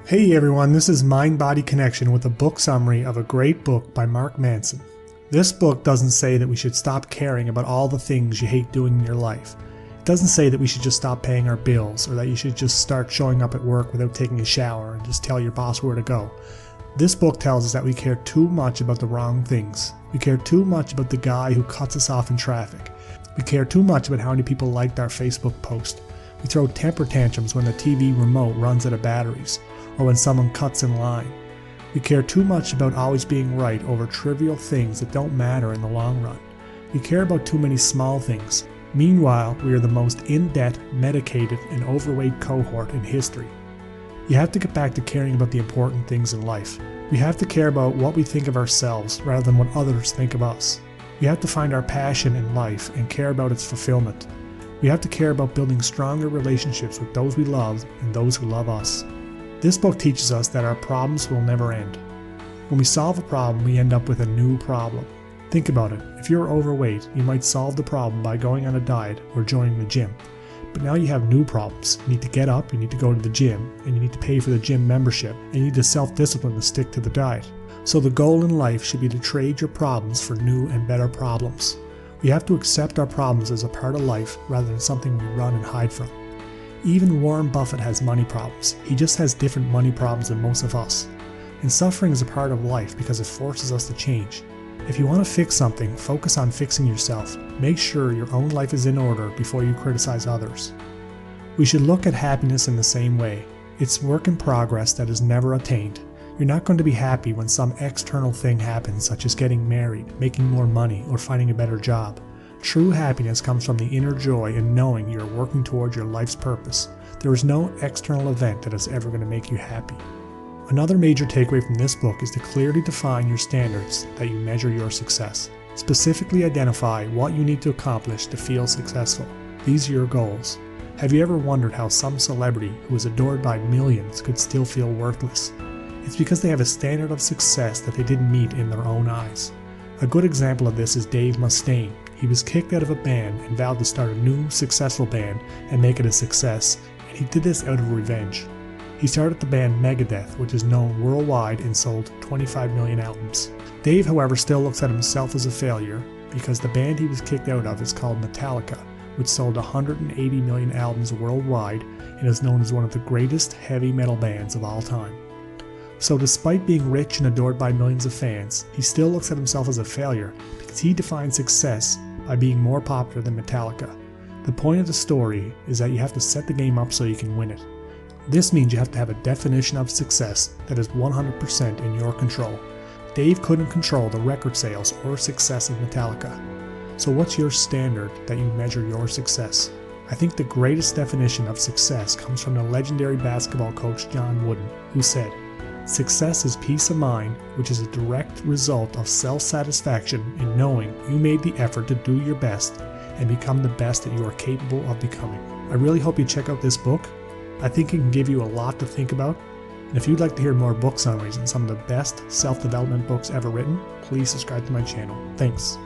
Hey everyone, this is Mind-Body Connection with a book summary of a great book by Mark Manson. This book doesn't say that we should stop caring about all the things you hate doing in your life. It doesn't say that we should just stop paying our bills or that you should just start showing up at work without taking a shower and just tell your boss where to go. This book tells us that we care too much about the wrong things. We care too much about the guy who cuts us off in traffic. We care too much about how many people liked our Facebook post. We throw temper tantrums when the TV remote runs out of batteries, or when someone cuts in line. We care too much about always being right over trivial things that don't matter in the long run. We care about too many small things. Meanwhile, we are the most in-debt, medicated, and overweight cohort in history. You have to get back to caring about the important things in life. We have to care about what we think of ourselves rather than what others think of us. We have to find our passion in life and care about its fulfillment. We have to care about building stronger relationships with those we love and those who love us. This book teaches us that our problems will never end. When we solve a problem, we end up with a new problem. Think about it. If you're overweight, you might solve the problem by going on a diet or joining the gym. But now you have new problems. You need to get up, you need to go to the gym, and you need to pay for the gym membership, and you need to self-discipline to stick to the diet. So the goal in life should be to trade your problems for new and better problems. We have to accept our problems as a part of life rather than something we run and hide from. Even Warren Buffett has money problems. He just has different money problems than most of us. And suffering is a part of life because it forces us to change. If you want to fix something, focus on fixing yourself. Make sure your own life is in order before you criticize others. We should look at happiness in the same way. It's work in progress that is never attained. You're not going to be happy when some external thing happens, such as getting married, making more money, or finding a better job. True happiness comes from the inner joy in knowing you're working towards your life's purpose. There is no external event that is ever going to make you happy. Another major takeaway from this book is to clearly define your standards that you measure your success. Specifically identify what you need to accomplish to feel successful. These are your goals. Have you ever wondered how some celebrity who is adored by millions could still feel worthless? It's because they have a standard of success that they didn't meet in their own eyes. A good example of this is Dave Mustaine. He was kicked out of a band and vowed to start a new, successful band and make it a success, and he did this out of revenge. He started the band Megadeth, which is known worldwide and sold 25 million albums. Dave, however, still looks at himself as a failure because the band he was kicked out of is called Metallica, which sold 180 million albums worldwide and is known as one of the greatest heavy metal bands of all time. So despite being rich and adored by millions of fans, he still looks at himself as a failure because he defines success by being more popular than Metallica. The point of the story is that you have to set the game up so you can win it. This means you have to have a definition of success that is 100% in your control. Dave couldn't control the record sales or success of Metallica. So what's your standard that you measure your success? I think the greatest definition of success comes from the legendary basketball coach John Wooden, who said, "Success is peace of mind, which is a direct result of self-satisfaction in knowing you made the effort to do your best and become the best that you are capable of becoming." I really hope you check out this book. I think it can give you a lot to think about. And if you'd like to hear more book summaries and some of the best self-development books ever written, please subscribe to my channel. Thanks.